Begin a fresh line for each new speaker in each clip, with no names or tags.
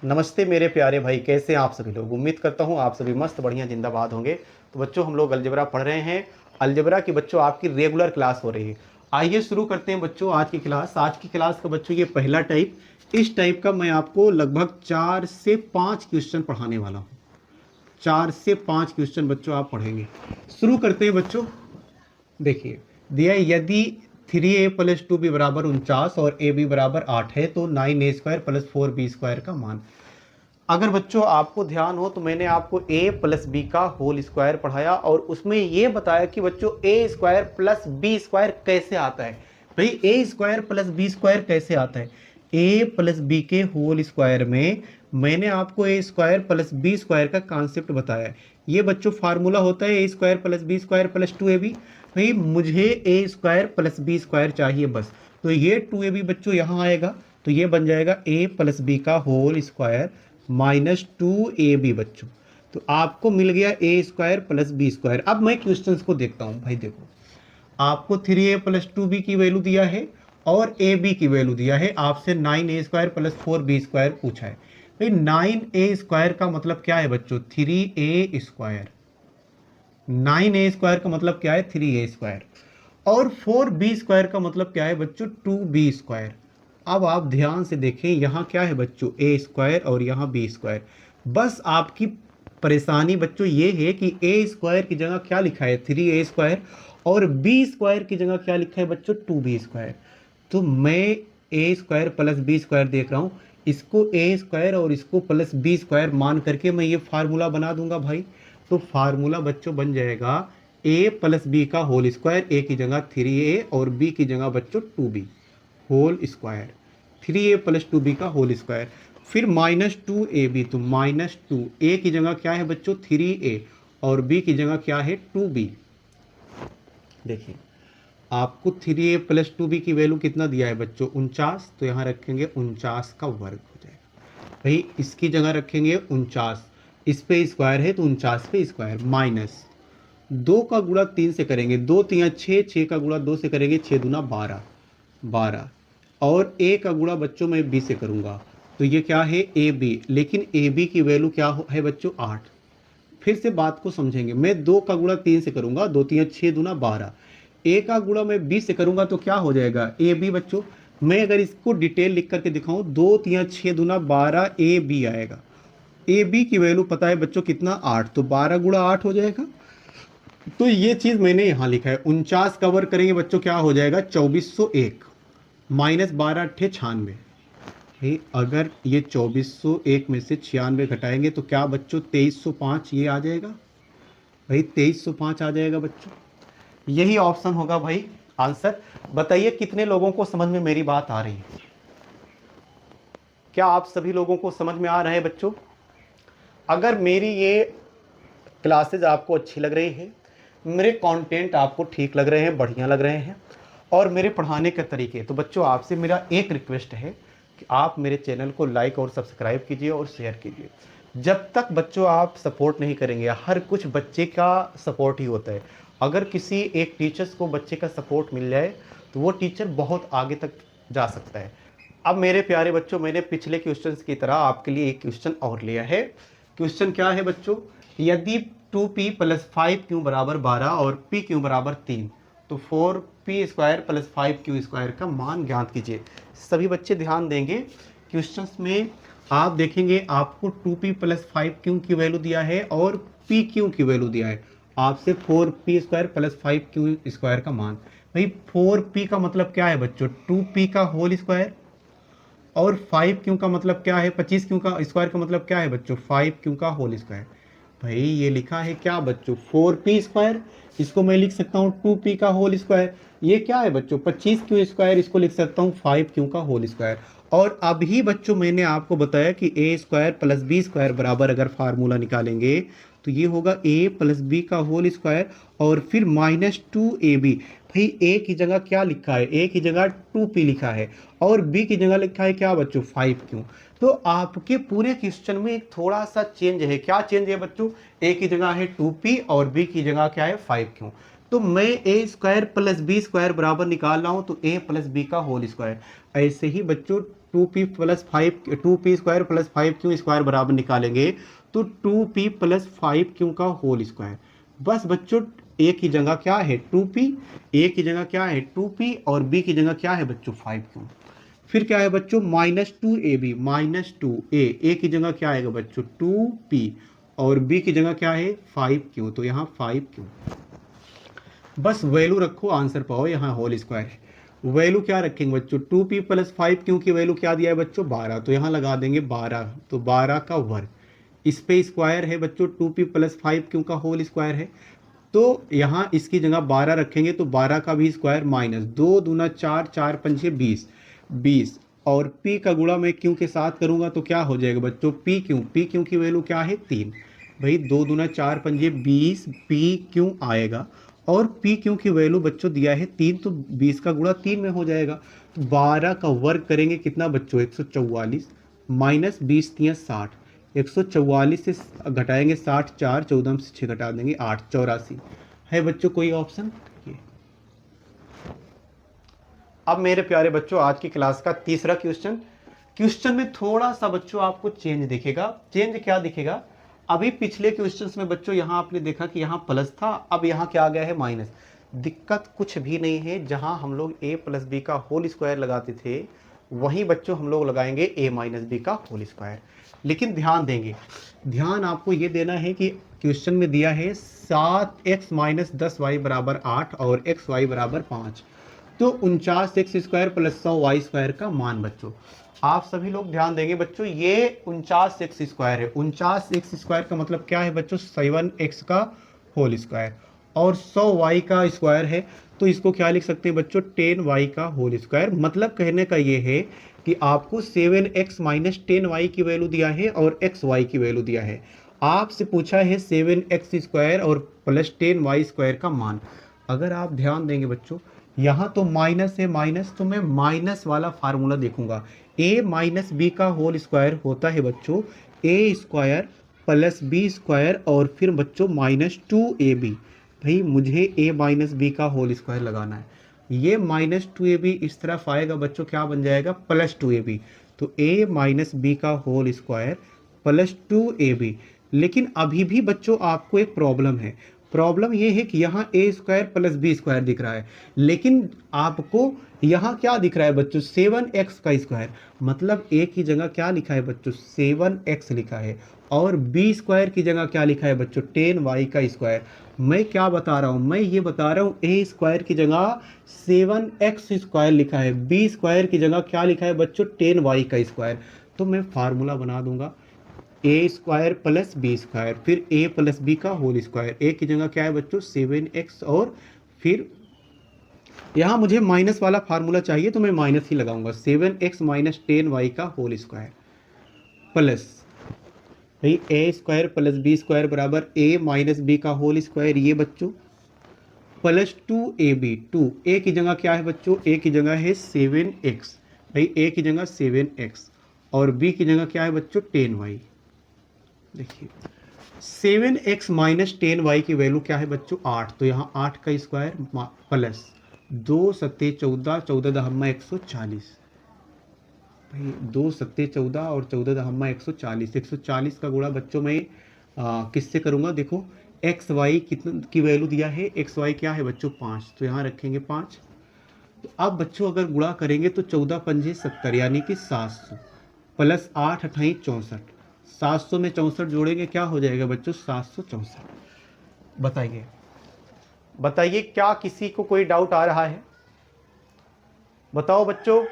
नमस्ते मेरे प्यारे भाई, कैसे हैं आप सभी लोग। उम्मीद करता हूं आप सभी मस्त बढ़िया जिंदाबाद होंगे। तो बच्चों, हम लोग अलजेब्रा पढ़ रहे हैं। अलजेब्रा की बच्चों आपकी रेगुलर क्लास हो रही है। आइए शुरू करते हैं बच्चों आज की क्लास। आज की क्लास का बच्चों ये पहला टाइप, इस टाइप का मैं आपको लगभग 4 से 5 क्वेश्चन पढ़ाने वाला हूँ। 4 से 5 क्वेश्चन बच्चों आप पढ़ेंगे। शुरू करते हैं बच्चों। देखिए, दिया है, यदि 3a+2b बराबर 49 और ab बराबर 8 है तो 9a² + 4b² का मान। अगर बच्चों आपको ध्यान हो तो मैंने आपको a+b का होल स्क्वायर पढ़ाया और उसमें यह बताया कि बच्चों a² + b² कैसे आता है। भाई a² + b² कैसे आता है। a+b के होल स्क्वायर में मैंने आपको a² + b² का कॉन्सेप्ट बताया। ये बच्चों फार्मूला होता है a² + b² + 2ab। भाई मुझे a² + b² चाहिए बस। तो ये 2ab बच्चों यहाँ आएगा, तो ये बन जाएगा a+b का होल स्क्वायर -2ab बच्चों। तो आपको मिल गया a² + b²। अब मैं क्वेश्चंस को देखता हूं। भाई देखो, आपको 3a+2b की वैल्यू दिया है और ab की वैल्यू दिया है। आपसे 9a² + 4b² पूछा है। भाई 9a² का मतलब क्या है बच्चों, 3a²। 9a² का मतलब क्या है, 3a²। और 4b² का मतलब क्या है बच्चों, 2b²। अब आप ध्यान से देखें, यहाँ क्या है बच्चों, a² और यहाँ b²। बस आपकी परेशानी बच्चों ये है कि a² की जगह क्या लिखा है, 3a² और b² की जगह क्या लिखा है बच्चों, 2b²। तो मैं a² + b² देख रहा हूँ, इसको a² और इसको +b² मान करके मैं ये फार्मूला बना दूंगा भाई। तो फार्मूला बच्चों बन जाएगा a+b का होल स्क्वायर, a की जगह 3a और b की जगह बच्चों 2b whole square. 3a + 2b का होल स्क्वायर। फिर -2ab, तो -2 a की जगह क्या है बच्चों, 3a और b की जगह क्या है, 2b। देखिए, आपको 3a + 2b की वैल्यू कितना दिया है बच्चों, 49। तो यहाँ रखेंगे 49 का वर्ग हो जाएगा। भाई इसकी जगह रखेंगे 49, इस पे स्क्वायर है तो 49 पे स्क्वायर, माइनस 2 का गुणा 3 से करेंगे, 2 3 6, 6 का गुणा 2 से करेंगे, 6 दूना 12, 12। और a का गुणा बच्चों मैं b से करूंगा, तो ये क्या है, ab। लेकिन ab की वैल्यू क्या है बच्चों, 8। फिर से बात को समझेंगे, मैं 2 का गुणा 3 से करूंगा, 2 3 6 दूना 12। a का गुणा मैं b से करूंगा तो क्या हो जाएगा, ab बच्चों। मैं अगर इसको डिटेल लिख करके दिखाऊं, 2 3 6 दूना 12 ab आएगा। ab की वैल्यू पता है बच्चों कितना, 8, तो 12 गुणा 8 हो जाएगा। तो ये चीज मैंने यहां लिखा है। 49 कवर करेंगे बच्चों, क्या हो जाएगा, 2401 -12 × 96। भाई अगर ये 2401 में से 96 घटाएंगे तो क्या बच्चों, 2305 ये आ जाएगा। भाई 2305 आ जाएगा बच्चों, यही ऑप्शन होगा भाई आंसर। बताइए कितने लोगों को समझ में मेरी बात आ रही है। क्या आप सभी लोगों को समझ में आ रहा है बच्चों। अगर मेरी ये क्लासेज आपको अच्छी लग रही है, मेरे कंटेंट आपको ठीक लग रहे हैं, बढ़िया लग रहे हैं, और मेरे पढ़ाने के तरीके, तो बच्चों आपसे मेरा एक रिक्वेस्ट है कि आप मेरे चैनल को लाइक और सब्सक्राइब कीजिए और शेयर कीजिए। जब तक बच्चों आप सपोर्ट नहीं करेंगे, हर कुछ बच्चे का सपोर्ट ही होता है। अगर किसी एक टीचर्स को बच्चे का सपोर्ट मिल जाए तो वो टीचर बहुत आगे तक जा सकता है। अब मेरे प्यारे बच्चों, मैंने पिछले क्वेश्चंस की तरह आपके लिए एक क्वेश्चन और लिया है। क्वेश्चन क्या है बच्चों, यदि 2p + 5q = 12 और pq = 3, तो 4p² + 5q² का मान ज्ञात कीजिए। सभी बच्चे ध्यान देंगे, क्वेश्चंस में आप देखेंगे आपको 2p + 5q की वैल्यू दिया है और pq की वैल्यू दिया है। आपसे 4p² + 5q² का मान। भाई 4p का मतलब क्या है बच्चों, 2p का होल स्क्वायर, और 5q का मतलब क्या है, 25q का स्क्वायर का मतलब क्या है बच्चों, 5q का होल स्क्वायर। भाई ये लिखा है क्या बच्चों, 4p²। इसको मैं लिख सकता हूँ 2p का होल स्क्वायर। ये क्या है बच्चों, 25q²। इसको लिख सकता हूँ 5q का होल स्क्वायर। और अभी बच्चों मैंने आपको बताया कि a² + b² बराबर अगर फार्मूला निकालेंगे तो ये होगा a + b का होल स्क्वायर और फिर -2ab। भाई a की जगह क्या लिखा है, a की जगह 2p लिखा है और b की जगह लिखा है क्या बच्चों, 5q। तो आपके पूरे क्वेश्चन में एक थोड़ा सा चेंज है। क्या चेंज है बच्चों, a की जगह है 2p और b की जगह क्या है, 5q। तो मैं a² + b² बराबर निकाल रहा हूं, तो a + b का होल स्क्वायर। ऐसे ही बच्चों 2p² प्लस 5q स्क्वायर बराबर निकालेंगे तो 2p प्लस 5q का होल स्क्वायर। बस बच्चों a की जगह क्या है 2p, a की जगह क्या है 2p और b की जगह क्या है बच्चों 5q। फिर क्या है बच्चों -2ab -2a की जगह क्या आएगा बच्चों 2p और b की जगह क्या है 5q, तो यहाँ 5q। बस वैल्यू रखो आंसर पाओ, यहाँ होल स्क्वायर है। वैल्यू क्या रखेंगे बच्चों 2p प्लस 5q की वैल्यू क्या दिया है बच्चों 12, तो यहाँ लगा देंगे 12, तो 12 का वर्ग। इस पे स्क्वायर है बच्चों 2p प्लस 5q का होल स्क्वायर है, तो यहाँ इसकी जगह 12 रखेंगे तो 12 का भी स्क्वायर माइनस 2 दूना 4, 4 पंचे 20, 20 और p का गुणा मैं q के साथ करूंगा तो क्या हो जाएगा बच्चों p q की वैल्यू क्या है 3। भाई 2 दूना 4 पंजे 20 p q आएगा और p q की वैल्यू बच्चों दिया है 3, तो 20 का गुणा 3 में हो जाएगा। तो 12 का वर्ग करेंगे कितना बच्चों 144 माइनस 20 3 60, 144 से घटाएंगे 60, 4 14 से 6 घटा देंगे 8, 84 है बच्चों कोई ऑप्शन। अब मेरे प्यारे बच्चों आज की क्लास का तीसरा क्वेश्चन में थोड़ा सा बच्चों आपको चेंज दिखेगा। चेंज क्या दिखेगा, अभी पिछले क्वेश्चंस में बच्चों यहाँ आपने देखा कि यहाँ प्लस था, अब यहाँ क्या आ गया है माइनस। दिक्कत कुछ भी नहीं है, जहाँ हम लोग a प्लस बी का होल स्क्वायर लगाते थे वहीं बच्चों हम लोग लगाएंगे a माइनस बी का होल स्क्वायर। लेकिन ध्यान देंगे, ध्यान आपको ये देना है कि क्वेश्चन में दिया है 7x माइनस 10y बराबर 8 और xy बराबर 5, तो 49x² प्लस 100y² का मान बच्चों। आप सभी लोग ध्यान देंगे बच्चों, ये 49x² है। 49x² का मतलब क्या है बच्चों 7x का होल स्क्वायर और 100y का स्क्वायर है, तो इसको क्या लिख सकते हैं बच्चों 10y का होल स्क्वायर। मतलब कहने का ये है कि आपको 7x माइनस 10y की वैल्यू दिया है और xy की वैल्यू दिया है। आपसे पूछा है 7x² और प्लस 10y² का मान। अगर आप ध्यान देंगे बच्चों, यहाँ तो माइनस है माइनस, तो मैं माइनस वाला फार्मूला देखूंगा। a माइनस बी का होल स्क्वायर होता है बच्चों a² प्लस b² और फिर बच्चों -2ab। भाई मुझे a माइनस बी का होल स्क्वायर लगाना है, ये -2ab इस तरफ आएगा बच्चों क्या बन जाएगा +2ab, तो a माइनस बी का होल स्क्वायर +2ab। लेकिन अभी भी बच्चों आपको एक प्रॉब्लम है। प्रॉब्लम ये है कि यहाँ a² प्लस b² दिख रहा है, लेकिन आपको यहाँ क्या दिख रहा है बच्चों 7x का स्क्वायर। मतलब a की जगह क्या लिखा है बच्चों 7x लिखा है और b² की जगह क्या लिखा है बच्चों 10y का स्क्वायर। मैं क्या बता रहा हूँ, मैं ये बता रहा हूँ a² की जगह 7x² लिखा है, b² की जगह क्या लिखा है बच्चों 10y का स्क्वायर। तो मैं फार्मूला बना दूंगा a² प्लस b², फिर a प्लस बी का होल स्क्वायर। a की जगह क्या है बच्चों 7x और फिर यहाँ मुझे माइनस वाला फार्मूला चाहिए तो मैं माइनस ही लगाऊंगा 7x माइनस 10y का होल स्क्वायर प्लस भाई a² प्लस b² बराबर a माइनस बी का होल स्क्वायर, ये बच्चों प्लस 2ab। 2a की जगह क्या है बच्चों a की जगह है 7x, भाई a की जगह 7x और b की जगह क्या है बच्चों 10y। देखिए 7x माइनस 10y की वैल्यू क्या है बच्चों 8, तो यहाँ 8 का स्क्वायर प्लस 2 सत्ते 14, 14 दहम्मा 140, भाई 2 सत्ते 14 और 14 दहम्मा 140, 140 का गुणा बच्चों मैं किससे करूँगा। देखो एक्स वाई कितना की वैल्यू दिया है, एक्स वाई क्या है बच्चों 5, तो यहाँ रखेंगे 5। तो अब बच्चों अगर गुणा करेंगे तो 14 पंजे 70 यानी कि 700 प्लस 8 अठाई 64, 700 में 64 जोड़ेंगे क्या हो जाएगा बच्चों 764। बताइए बताइए क्या किसी को कोई डाउट आ रहा है, बताओ बच्चों,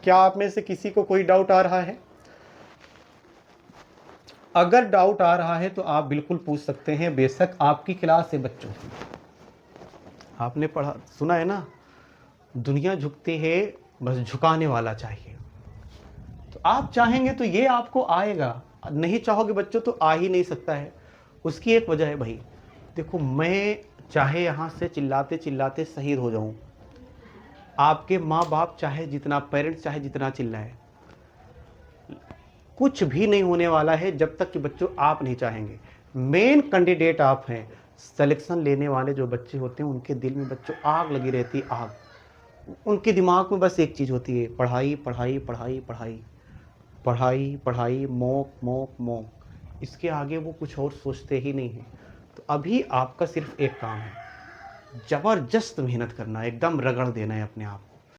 क्या आप में से किसी को कोई डाउट आ रहा है। अगर डाउट आ रहा है तो आप बिल्कुल पूछ सकते हैं, बेशक आपकी क्लास है बच्चों। आपने पढ़ा सुना है ना, दुनिया झुकती है बस झुकाने वाला चाहिए। तो आप चाहेंगे तो ये आपको आएगा, नहीं चाहोगे बच्चों तो आ ही नहीं सकता है। उसकी एक वजह है भाई, देखो मैं चाहे यहाँ से चिल्लाते चिल्लाते शहीद हो जाऊँ, आपके माँ बाप चाहे जितना, पेरेंट्स चाहे जितना चिल्लाए, कुछ भी नहीं होने वाला है जब तक कि बच्चों आप नहीं चाहेंगे। मेन कैंडिडेट आप हैं, सिलेक्शन लेने वाले जो बच्चे होते हैं उनके दिल में बच्चों आग लगी रहती, आग। उनके दिमाग में बस एक चीज़ होती है, पढ़ाई पढ़ाई पढ़ाई पढ़ाई पढ़ाई पढ़ाई, मॉक मॉक मॉक। इसके आगे वो कुछ और सोचते ही नहीं हैं। तो अभी आपका सिर्फ एक काम है, ज़बरदस्त मेहनत करना है, एकदम रगड़ देना है अपने आप को।